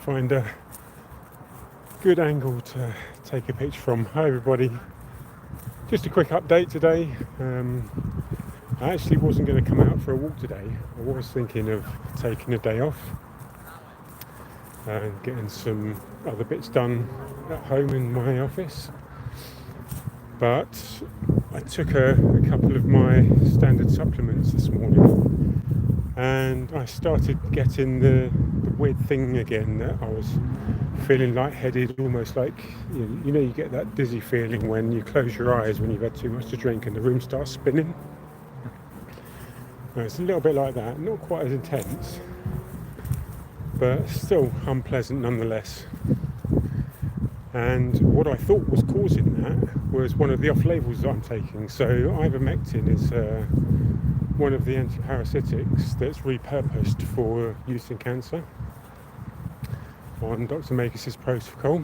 Find a good angle to take a picture from. Hi everybody, just a quick update today. I actually wasn't going to come out for a walk today. I was thinking of taking a day off and getting some other bits done at home in my office, but I took a couple of my standard supplements this morning and I started getting the weird thing again that I was feeling lightheaded, almost like you get that dizzy feeling when you close your eyes when you've had too much to drink and the room starts spinning. It's a little bit like that, not quite as intense, but still unpleasant nonetheless. And what I thought was causing that was one of the off-labels that I'm taking. So ivermectin is one of the antiparasitics that's repurposed for use in cancer on Dr. Makis's protocol.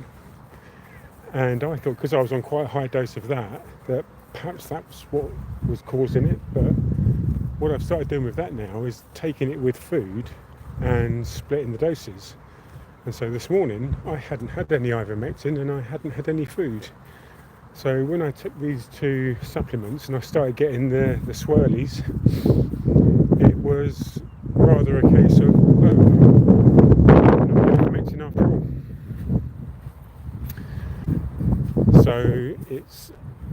And I thought, because I was on quite a high dose of that perhaps that's what was causing it. But what I've started doing with that now is taking it with food and splitting the doses. And so this morning I hadn't had any ivermectin and I hadn't had any food. So when I took these two supplements and I started getting the swirlies, it was rather a case of, not ivermectin after all. So it's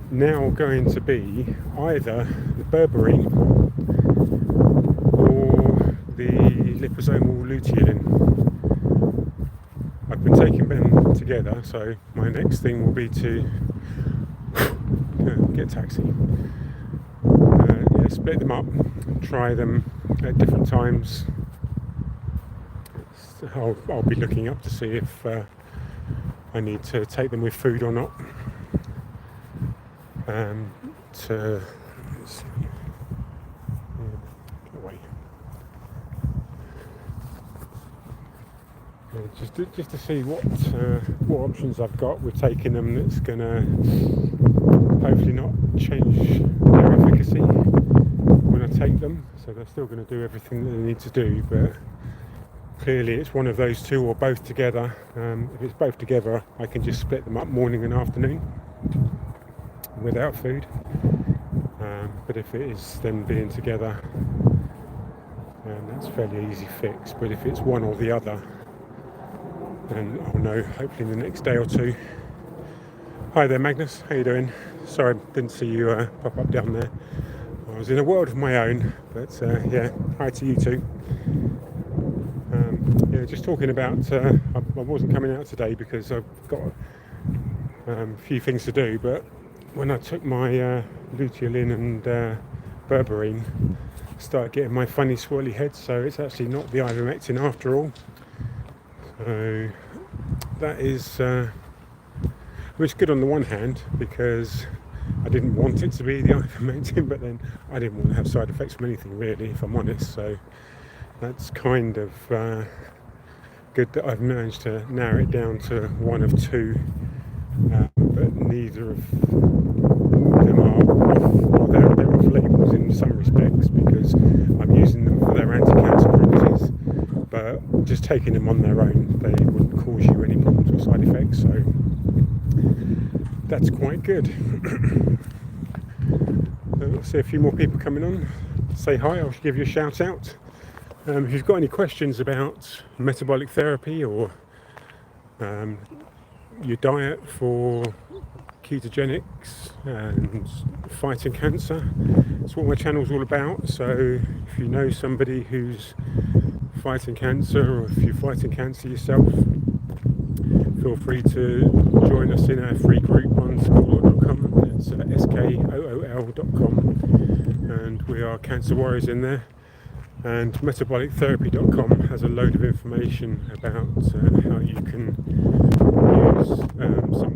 now going to be either the berberine or the liposomal luteolin. I've been taking them together, so my next thing will be to get a taxi, split them up, try them at different times. I'll be looking up to see if I need to take them with food or not. Just to see what options I've got with taking them that's going to hopefully not change their efficacy when I take them. So they're still going to do everything that they need to do, but clearly it's one of those two or both together. If it's both together, I can just split them up morning and afternoon without food. But if it is them being together, that's a fairly easy fix. But if it's one or the other, then I'll know hopefully in the next day or two. Hi there, Magnus, how you doing? Sorry I didn't see you pop up down there. I was in a world of my own, but hi to you too. Just talking about, I wasn't coming out today because I've got a few things to do, but when I took my luteolin and berberine, I started getting my funny swirly head, so it's actually not the ivermectin after all. So that is which is good on the one hand, because I didn't want it to be the ivermectin, but then I didn't want to have side effects from anything really, if I'm honest. So that's kind of good that I've managed to narrow it down to one of two, but neither of them are they're off labels in some respects because I'm using them for their anti-cancer properties, but just taking them on their own, they wouldn't cause you any problems or side effects, so that's quite good. I'll see a few more people coming on. Say hi, I'll give you a shout out. If you've got any questions about metabolic therapy or your diet for ketogenics and fighting cancer, it's what my channel's all about. So if you know somebody who's fighting cancer, or if you're fighting cancer yourself, feel free to join us in our free group on school.com. It's skool.com, and we are cancer warriors in there. And metabolictherapy.com has a load of information about how you can use some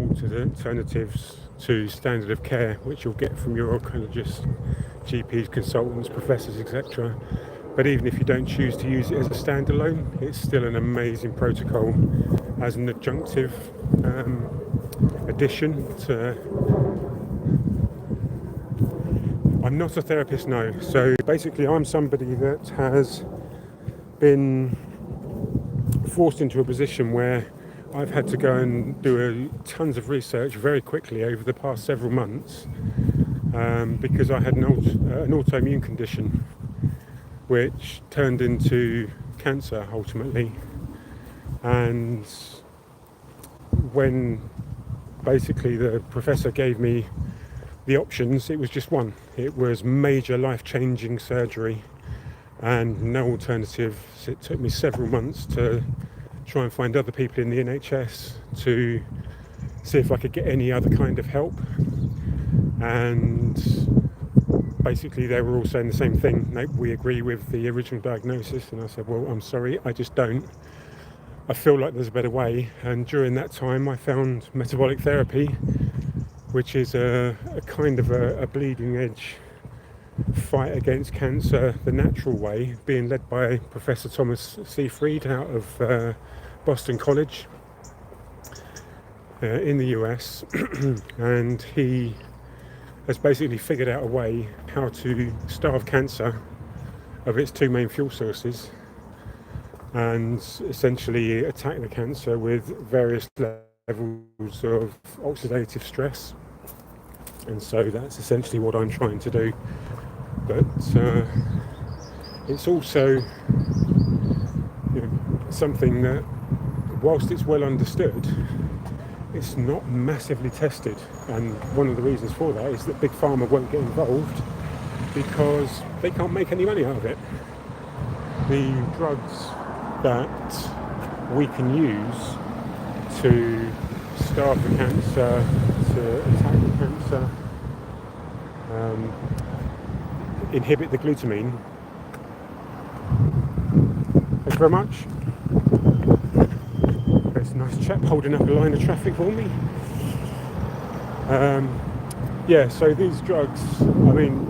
alternatives to standard of care, which you'll get from your oncologist, GPs, consultants, professors, etc. But even if you don't choose to use it as a standalone, it's still an amazing protocol as an adjunctive addition to. I'm not a therapist, no. So basically I'm somebody that has been forced into a position where I've had to go and do tons of research very quickly over the past several months, because I had an autoimmune condition which turned into cancer ultimately. And when basically the professor gave me the options, it was just one. It was major life-changing surgery and no alternative. So it took me several months to try and find other people in the NHS to see if I could get any other kind of help. And basically they were all saying the same thing. No, we agree with the original diagnosis. And I said, well, I'm sorry, I just don't. I feel like there's a better way. And during that time I found metabolic therapy, which is a kind of a bleeding edge fight against cancer the natural way, being led by Professor Thomas Seyfried out of Boston College in the US. And he has basically figured out a way how to starve cancer of its two main fuel sources and essentially attack the cancer with various levels of oxidative stress. And so that's essentially what I'm trying to do. But it's also something that, whilst it's well understood, it's not massively tested. And one of the reasons for that is that Big Pharma won't get involved because they can't make any money out of it. The drugs that we can use to starve the cancer, to attack the cancer, inhibit the glutamine. Thank you very much. There's a nice chap holding up a line of traffic for me. So these drugs, I mean,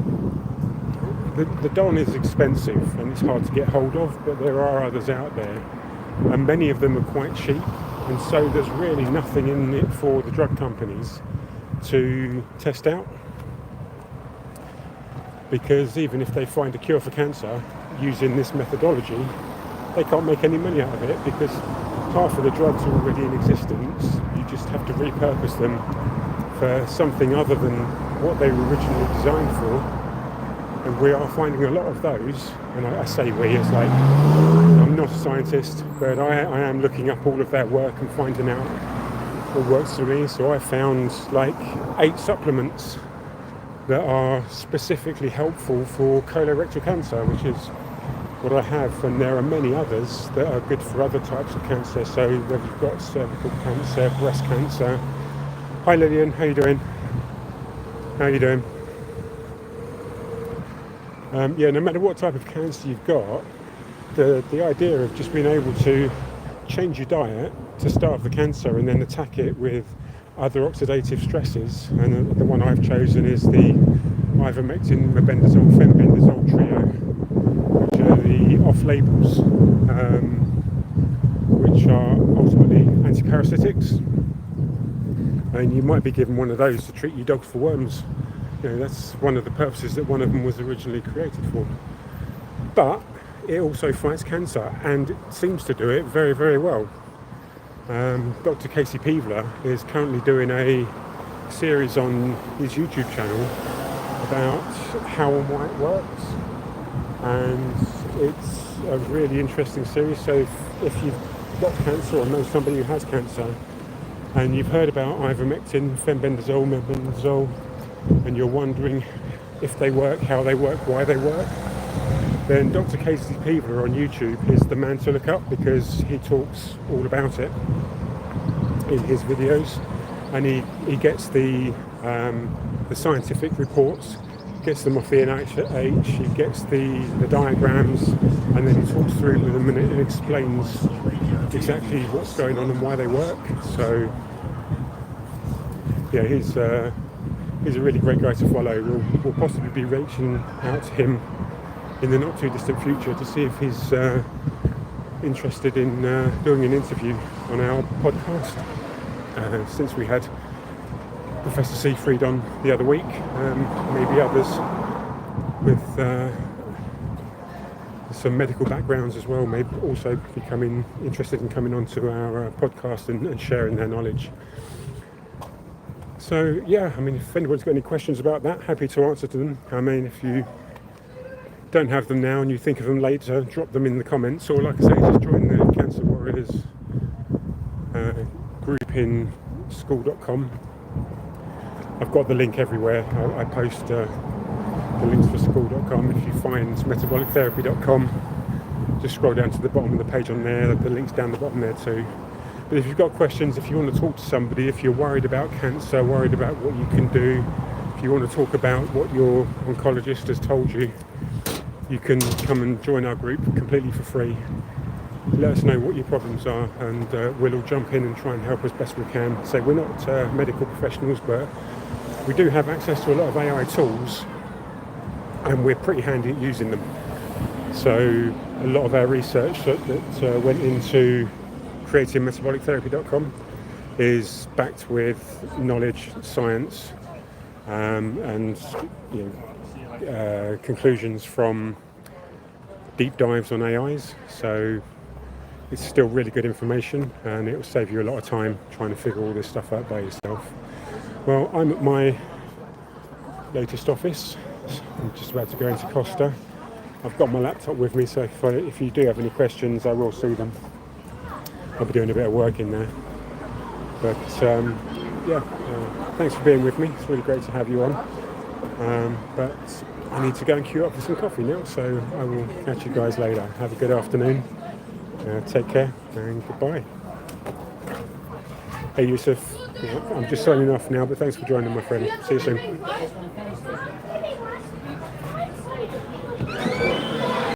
the Don is expensive and it's hard to get hold of, but there are others out there, and many of them are quite cheap, and so there's really nothing in it for the drug companies to test out, because even if they find a cure for cancer using this methodology, they can't make any money out of it because half of the drugs are already in existence. You just have to repurpose them for something other than what they were originally designed for. And we are finding a lot of those, and I say we, it's like, I'm not a scientist, but I am looking up all of their work and finding out what works for me. So I found like 8 supplements that are specifically helpful for colorectal cancer, which is what I have, and there are many others that are good for other types of cancer. So whether you've got cervical cancer, breast cancer. Hi Lillian, how you doing? How you doing? No matter what type of cancer you've got, the idea of just being able to change your diet to starve the cancer and then attack it with other oxidative stresses, and the one I've chosen is the ivermectin, mebendazole, fenbendazole trio, which are the off-labels, which are ultimately antiparasitics. And you might be given one of those to treat your dogs for worms. That's one of the purposes that one of them was originally created for. But it also fights cancer, and it seems to do it very, very well. Dr. Casey Peevler is currently doing a series on his YouTube channel about how and why it works, and it's a really interesting series. So if you've got cancer or know somebody who has cancer and you've heard about ivermectin, fenbendazole, mebendazole, and you're wondering if they work, how they work, why they work, then Dr. Casey Peevler on YouTube is the man to look up, because he talks all about it in his videos, and he gets the scientific reports, gets them off the NIH, he gets the diagrams, and then he talks through with them and explains exactly what's going on and why they work. So yeah, he's a really great guy to follow. We'll possibly be reaching out to him in the not too distant future to see if he's interested in doing an interview on our podcast. Since we had Professor Seyfried on the other week, maybe others with the some medical backgrounds as well may also becoming interested in coming onto our podcast and sharing their knowledge. So yeah, I mean, if anyone's got any questions about that, happy to answer to them. I mean, if you don't have them now and you think of them later, drop them in the comments, or like I say, just join the Cancer Warriors group in school.com. I've got the link everywhere. I post the links for school.com. If you find metabolictherapy.com, just scroll down to the bottom of the page on there. The link's down the bottom there too. But if you've got questions, if you want to talk to somebody, if you're worried about cancer, worried about what you can do, if you want to talk about what your oncologist has told you, you can come and join our group completely for free. Let us know what your problems are, and we'll all jump in and try and help as best we can. So we're not medical professionals, but we do have access to a lot of AI tools, and we're pretty handy at using them. So a lot of our research that went into creating metabolictherapy.com is backed with knowledge, science, and conclusions from deep dives on AIs. So it's still really good information, and it will save you a lot of time trying to figure all this stuff out by yourself. Well, I'm at my latest office. I'm just about to go into Costa. I've got my laptop with me, so if you do have any questions, I will see them. I'll be doing a bit of work in there. But thanks for being with me. It's really great to have you on. But I need to go and queue up for some coffee now, so I will catch you guys later. Have a good afternoon. Take care and goodbye. Hey Yusuf, I'm just signing off now, but thanks for joining, my friend. See you soon.